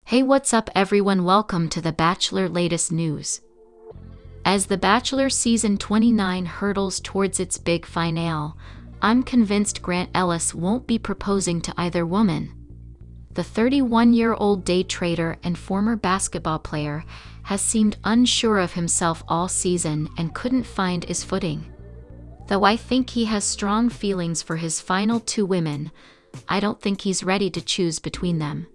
Hey, what's up everyone? Welcome to The Bachelor latest news. As The Bachelor Season 29 hurtles towards its big finale, I'm convinced Grant Ellis won't be proposing to either woman. The 31-year-old day trader and former basketball player has seemed unsure of himself all season and couldn't find his footing. Though I think he has strong feelings for his final two women, I don't think he's ready to choose between them.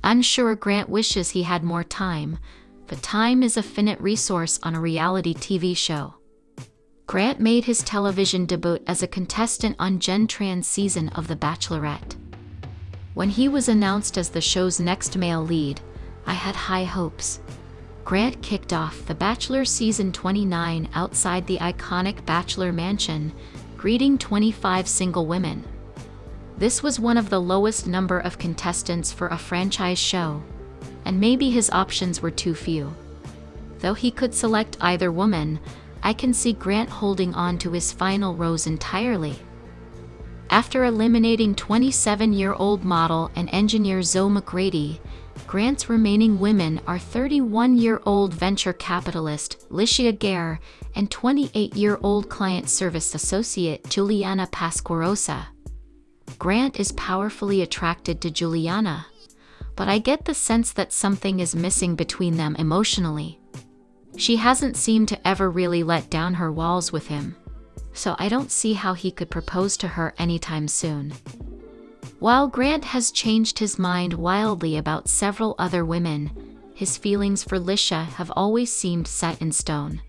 I'm sure Grant wishes he had more time, but time is a finite resource on a reality TV show. Grant made his television debut as a contestant on Gen Tran's season of The Bachelorette. When he was announced as the show's next male lead, I had high hopes. Grant kicked off The Bachelor Season 29 outside the iconic Bachelor Mansion, greeting 25 single women. This was one of the lowest number of contestants for a franchise show, and maybe his options were too few. Though he could select either woman, I can see Grant holding on to his final rose entirely. After eliminating 27-year-old model and engineer Zoe McGrady, Grant's remaining women are 31-year-old venture capitalist Licia Gare and 28-year-old client service associate Juliana Pasquarosa. Grant is powerfully attracted to Juliana, but I get the sense that something is missing between them emotionally. She hasn't seemed to ever really let down her walls with him, so I don't see how he could propose to her anytime soon. While Grant has changed his mind wildly about several other women, his feelings for Licia have always seemed set in stone.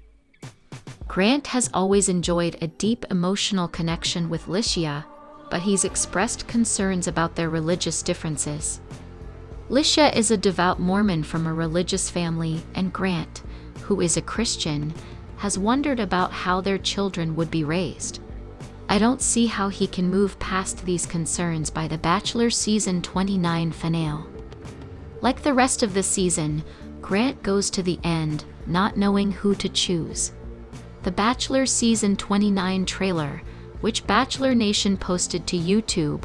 Grant has always enjoyed a deep emotional connection with Licia, but he's expressed concerns about their religious differences. Licia is a devout Mormon from a religious family, and Grant, who is a Christian, has wondered about how their children would be raised. I don't see how he can move past these concerns by The Bachelor Season 29 finale. Like the rest of the season, Grant goes to the end, not knowing who to choose. The Bachelor Season 29 trailer, which Bachelor Nation posted to YouTube,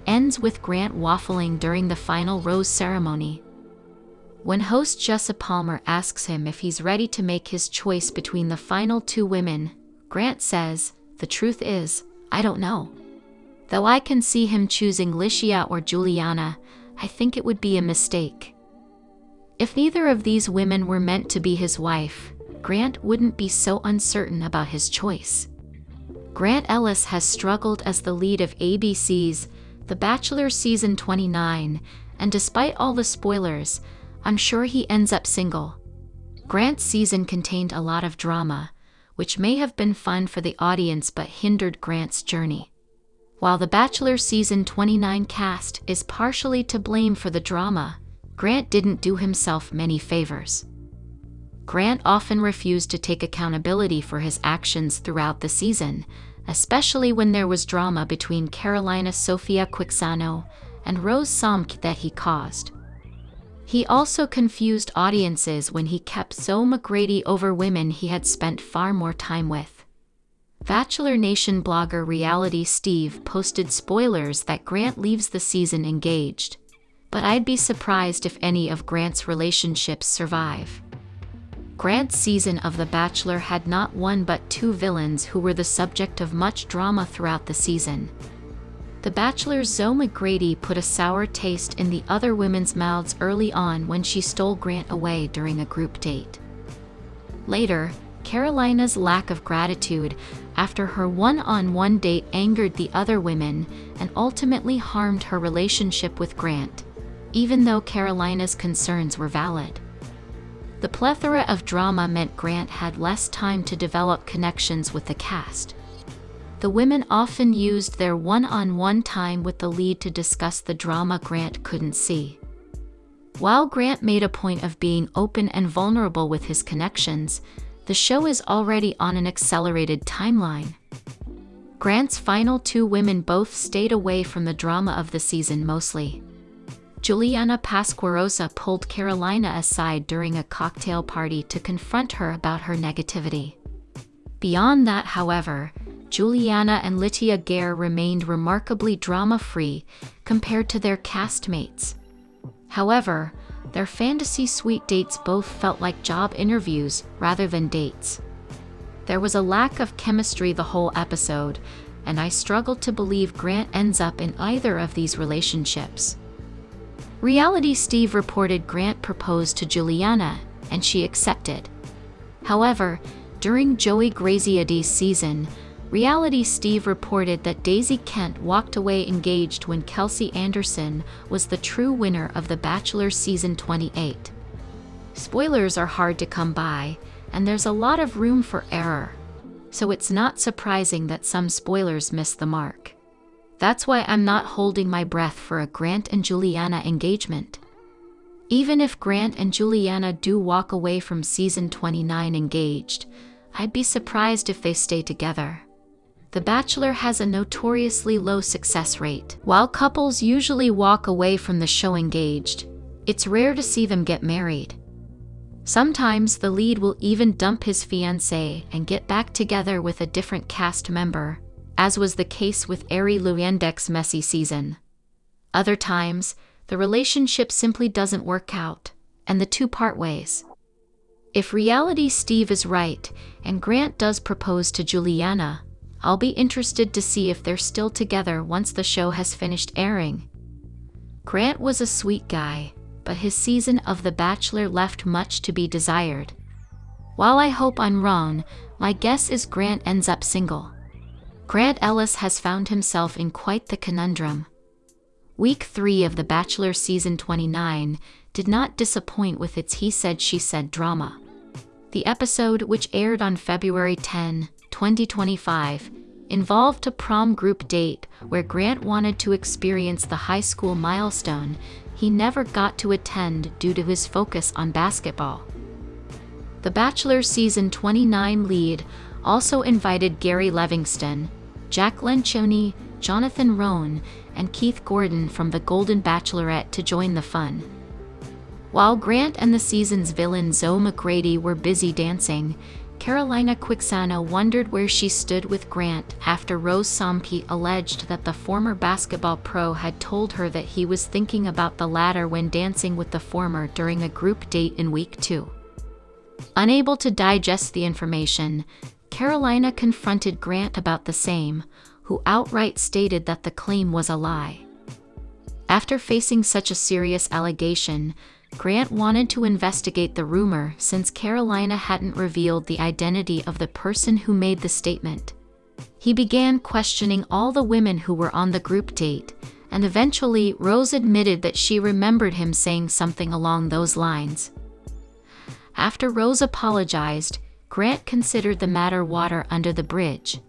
ends with Grant waffling during the final rose ceremony. When host Jessa Palmer asks him if he's ready to make his choice between the final two women, Grant says, "The truth is, I don't know. Though I can see him choosing Licia or Juliana, I think it would be a mistake." If neither of these women were meant to be his wife, Grant wouldn't be so uncertain about his choice. Grant Ellis has struggled as the lead of ABC's The Bachelor Season 29, and despite all the spoilers, I'm sure he ends up single. Grant's season contained a lot of drama, which may have been fun for the audience but hindered Grant's journey. While The Bachelor Season 29 cast is partially to blame for the drama, Grant didn't do himself many favors. Grant often refused to take accountability for his actions throughout the season, especially when there was drama between Carolina Sofia Quixano and Rose Somke that he caused. He also confused audiences when he kept Zoe McGrady over women he had spent far more time with. Bachelor Nation blogger Reality Steve posted spoilers that Grant leaves the season engaged, but I'd be surprised if any of Grant's relationships survive. Grant's season of The Bachelor had not one but two villains who were the subject of much drama throughout the season. The Bachelor's Zoe McGrady put a sour taste in the other women's mouths early on when she stole Grant away during a group date. Later, Carolina's lack of gratitude after her one-on-one date angered the other women and ultimately harmed her relationship with Grant, even though Carolina's concerns were valid. The plethora of drama meant Grant had less time to develop connections with the cast. The women often used their one-on-one time with the lead to discuss the drama Grant couldn't see. While Grant made a point of being open and vulnerable with his connections, the show is already on an accelerated timeline. Grant's final two women both stayed away from the drama of the season mostly. Juliana Pasquarosa pulled Carolina aside during a cocktail party to confront her about her negativity. Beyond that, however, Juliana and Licia Gare remained remarkably drama-free compared to their castmates. However, Their fantasy suite dates both felt like job interviews rather than dates. There was a lack of chemistry the whole episode, and I struggled to believe Grant ends up in either of these relationships. Reality Steve reported Grant proposed to Juliana, and she accepted. However, during Joey Graziadis's season, Reality Steve reported that Daisy Kent walked away engaged when Kelsey Anderson was the true winner of The Bachelor Season 28. Spoilers are hard to come by, and there's a lot of room for error, so it's not surprising that some spoilers miss the mark. That's why I'm not holding my breath for a Grant and Juliana engagement. Even if Grant and Juliana do walk away from Season 29 engaged, I'd be surprised if they stay together. The Bachelor has a notoriously low success rate. While couples usually walk away from the show engaged, it's rare to see them get married. Sometimes the lead will even dump his fiancée and get back together with a different cast member, as was the case with Ari Luyendek's messy season. Other times, the relationship simply doesn't work out, and the two part ways. If Reality Steve is right, and Grant does propose to Juliana, I'll be interested to see if they're still together once the show has finished airing. Grant was a sweet guy, but his season of The Bachelor left much to be desired. While I hope I'm wrong, my guess is Grant ends up single. Grant Ellis has found himself in quite the conundrum. Week 3 of The Bachelor Season 29 did not disappoint with its he said she said drama. The episode, which aired on February 10, 2025, involved a prom group date where Grant wanted to experience the high school milestone he never got to attend due to his focus on basketball. The Bachelor Season 29 lead also invited Gary Levingston, Jack Lencioni, Jonathan Roan, and Keith Gordon from The Golden Bachelorette to join the fun. While Grant and the season's villain Zoe McGrady were busy dancing, Carolina Quixano wondered where she stood with Grant after Rose Sampi alleged that the former basketball pro had told her that he was thinking about the latter when dancing with the former during a group date in Week 2. Unable to digest the information, Carolina confronted Grant about the same, who outright stated that the claim was a lie. After facing such a serious allegation, Grant wanted to investigate the rumor since Carolina hadn't revealed the identity of the person who made the statement. He began questioning all the women who were on the group date, and eventually Rose admitted that she remembered him saying something along those lines. After Rose apologized, Grant considered the matter water under the bridge,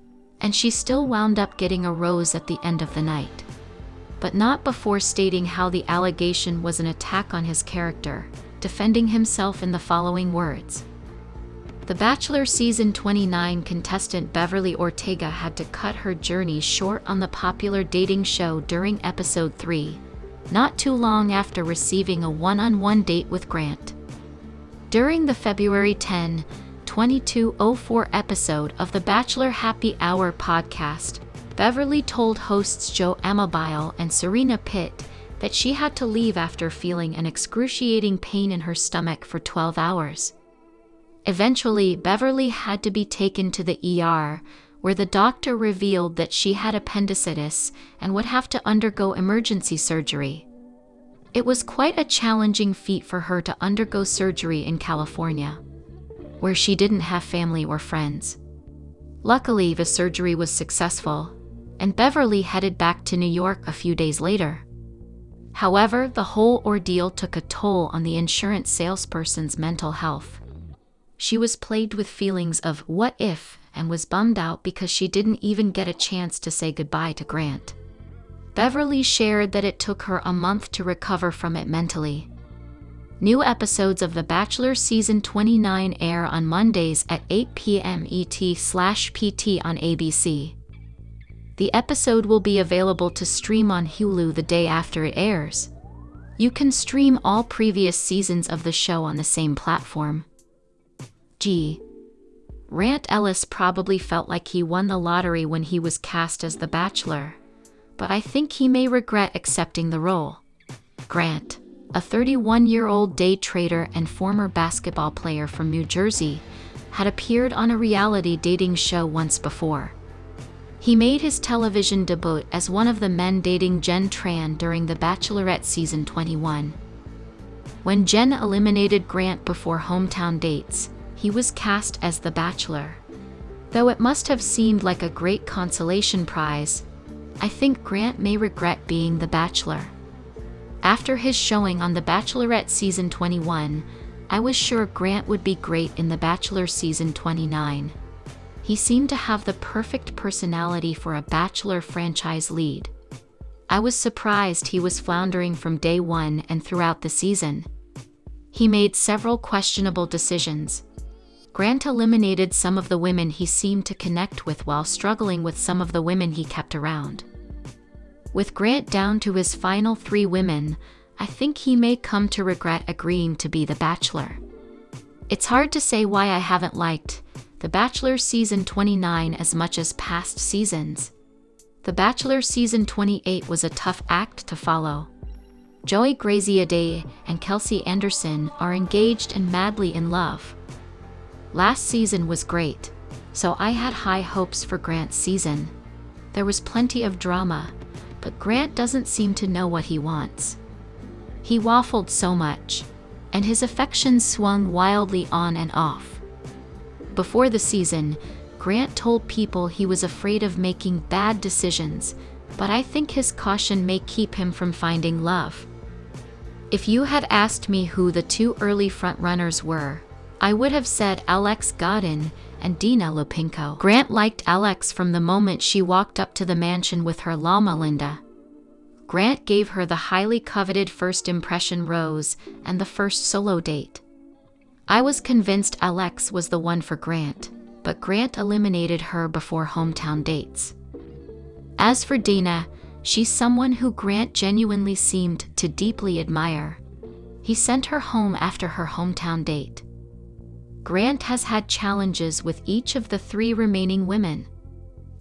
and she still wound up getting a rose at the end of the night. But not before stating how the allegation was an attack on his character, defending himself in the following words. The Bachelor Season 29 contestant Beverly Ortega had to cut her journey short on the popular dating show during Episode 3, not too long after receiving a one-on-one date with Grant. During the February 10, 2204 episode of the Bachelor Happy Hour podcast, Beverly told hosts Joe Amabile and Serena Pitt that she had to leave after feeling an excruciating pain in her stomach for 12 hours. Eventually, Beverly had to be taken to the ER, where the doctor revealed that she had appendicitis and would have to undergo emergency surgery. It was quite a challenging feat for her to undergo surgery in California, where she didn't have family or friends. Luckily, the surgery was successful, and Beverly headed back to New York a few days later. However, the whole ordeal took a toll on the insurance salesperson's mental health. She was plagued with feelings of what if and was bummed out because she didn't even get a chance to say goodbye to Grant. Beverly shared that it took her a month to recover from it mentally. New episodes of The Bachelor Season 29 air on Mondays at 8 p.m. ET/PT on ABC. The episode will be available to stream on Hulu the day after it airs. You can stream all previous seasons of the show on the same platform. Grant Ellis probably felt like he won the lottery when he was cast as The Bachelor, but I think he may regret accepting the role. Grant, a 31-year-old day trader and former basketball player from New Jersey, had appeared on a reality dating show once before. He made his television debut as one of the men dating Jen Tran during The Bachelorette Season 21. When Jen eliminated Grant before hometown dates, he was cast as the Bachelor. Though it must have seemed like a great consolation prize, I think Grant may regret being the Bachelor. After his showing on The Bachelorette Season 21, I was sure Grant would be great in The Bachelor Season 29. He seemed to have the perfect personality for a Bachelor franchise lead. I was surprised he was floundering from day one and throughout the season. He made several questionable decisions. Grant eliminated some of the women he seemed to connect with while struggling with some of the women he kept around. With Grant down to his final 3 women, I think he may come to regret agreeing to be the Bachelor. It's hard to say why I haven't liked The Bachelor Season 29 as much as past seasons. The Bachelor Season 28 was a tough act to follow. Joey Graziadei and Kelsey Anderson are engaged and madly in love. Last season was great, so I had high hopes for Grant's season. There was plenty of drama, but Grant doesn't seem to know what he wants. He waffled so much, and his affections swung wildly on and off. Before the season, Grant told people he was afraid of making bad decisions, but I think his caution may keep him from finding love. If you had asked me who the 2 early frontrunners were, I would have said Alex Godin and Dina Lupinko. Grant liked Alex from the moment she walked up to the mansion with her llama Linda. Grant gave her the highly coveted first impression rose and the first solo date. I was convinced Alex was the one for Grant, but Grant eliminated her before hometown dates. As for Dina, she's someone who Grant genuinely seemed to deeply admire. He sent her home after her hometown date. Grant has had challenges with each of the 3 remaining women.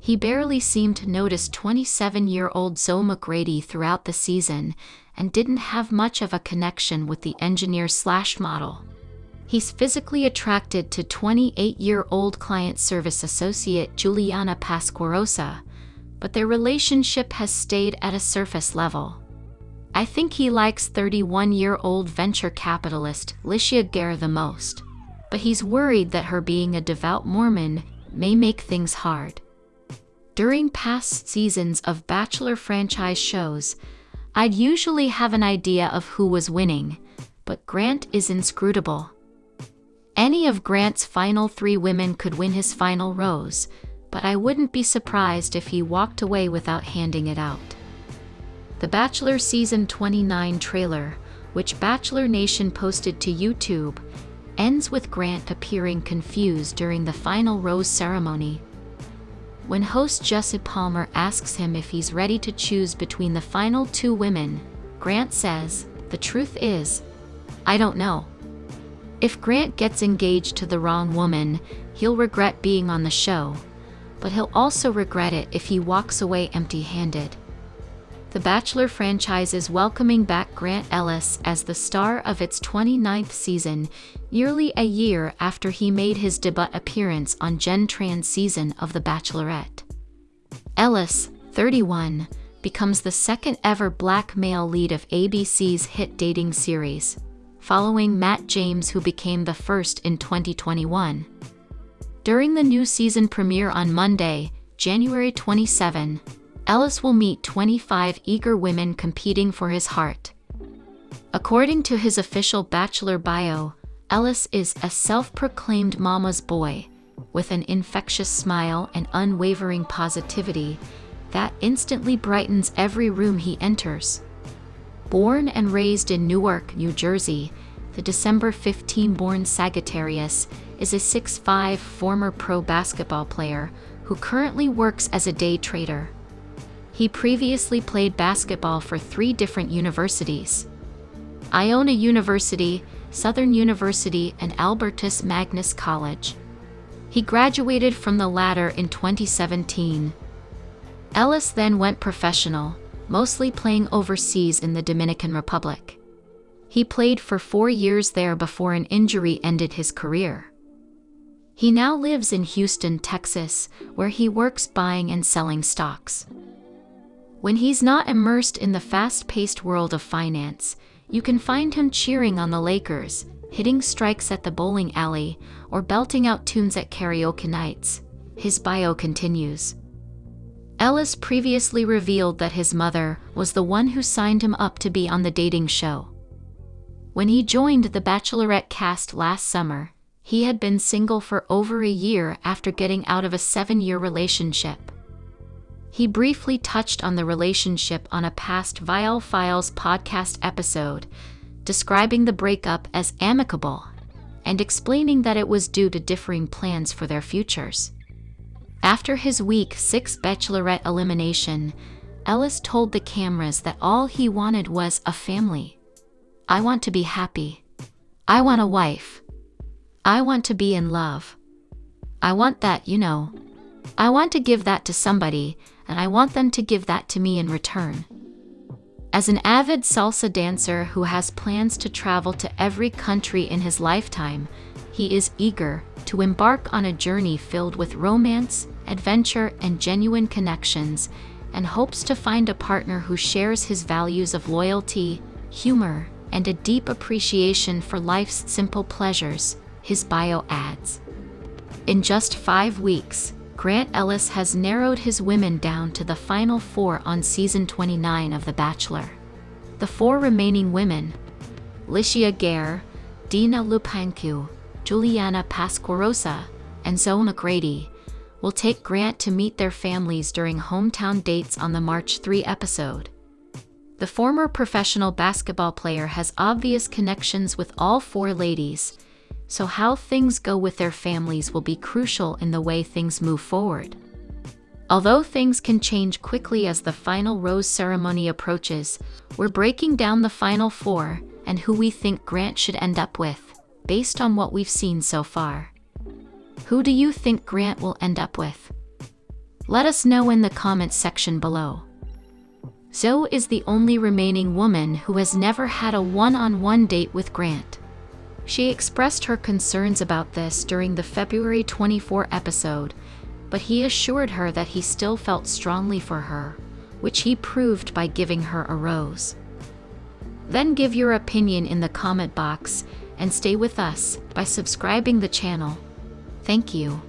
He barely seemed to notice 27-year-old Zoe McGrady throughout the season and didn't have much of a connection with the engineer/model. He's physically attracted to 28-year-old client service associate Juliana Pasquarosa, but their relationship has stayed at a surface level. I think he likes 31-year-old venture capitalist Licia Guerra the most, but he's worried that her being a devout Mormon may make things hard. During past seasons of Bachelor franchise shows, I'd usually have an idea of who was winning, but Grant is inscrutable. Any of Grant's final 3 women could win his final rose, but I wouldn't be surprised if he walked away without handing it out. The Bachelor Season 29 trailer, which Bachelor Nation posted to YouTube, ends with Grant appearing confused during the final rose ceremony. When host Jesse Palmer asks him if he's ready to choose between the final 2 women, Grant says, "The truth is, I don't know." If Grant gets engaged to the wrong woman, he'll regret being on the show, but he'll also regret it if he walks away empty-handed. The Bachelor franchise is welcoming back Grant Ellis as the star of its 29th season, nearly a year after he made his debut appearance on Jen Tran's season of The Bachelorette. Ellis, 31, becomes the second ever black male lead of ABC's hit dating series, following Matt James, who became the first in 2021. During the new season premiere on Monday, January 27, Ellis will meet 25 eager women competing for his heart. According to his official Bachelor bio, Ellis is a self-proclaimed mama's boy, with an infectious smile and unwavering positivity that instantly brightens every room he enters. Born and raised in Newark, New Jersey, the December 15-born Sagittarius is a 6'5" former pro basketball player who currently works as a day trader. He previously played basketball for 3 different universities: Iona University, Southern University, and Albertus Magnus College. He graduated from the latter in 2017. Ellis then went professional, mostly playing overseas in the Dominican Republic. He played for 4 years there before an injury ended his career. He now lives in Houston, Texas, where he works buying and selling stocks. When he's not immersed in the fast-paced world of finance, you can find him cheering on the Lakers, hitting strikes at the bowling alley, or belting out tunes at karaoke nights. His bio continues. Ellis previously revealed that his mother was the one who signed him up to be on the dating show. When he joined the Bachelorette cast last summer, he had been single for over a year after getting out of a 7-year relationship. He briefly touched on the relationship on a past Viall Files podcast episode, describing the breakup as amicable and explaining that it was due to differing plans for their futures. After his week 6 Bachelorette elimination, Ellis told the cameras that all he wanted was a family. "I want to be happy. I want a wife. I want to be in love. I want that, you know. I want to give that to somebody, and I want them to give that to me in return." As an avid salsa dancer who has plans to travel to every country in his lifetime, he is eager to embark on a journey filled with romance, adventure, and genuine connections, and hopes to find a partner who shares his values of loyalty, humor, and a deep appreciation for life's simple pleasures, his bio adds. In just 5 weeks, Grant Ellis has narrowed his women down to the final 4 on season 29 of The Bachelor. The 4 remaining women, Licia Gare, Dina Lupancu, Juliana Pasquarosa, and Zoe McGrady, will take Grant to meet their families during hometown dates on the March 3 episode. The former professional basketball player has obvious connections with all 4 ladies, so how things go with their families will be crucial in the way things move forward. Although things can change quickly as the final rose ceremony approaches, we're breaking down the final 4 and who we think Grant should end up with, based on what we've seen so far. Who do you think Grant will end up with? Let us know in the comments section below. Zoe is the only remaining woman who has never had a one-on-one date with Grant. She expressed her concerns about this during the February 24 episode, but he assured her that he still felt strongly for her, which he proved by giving her a rose. Then give your opinion in the comment box and stay with us by subscribing the channel. Thank you.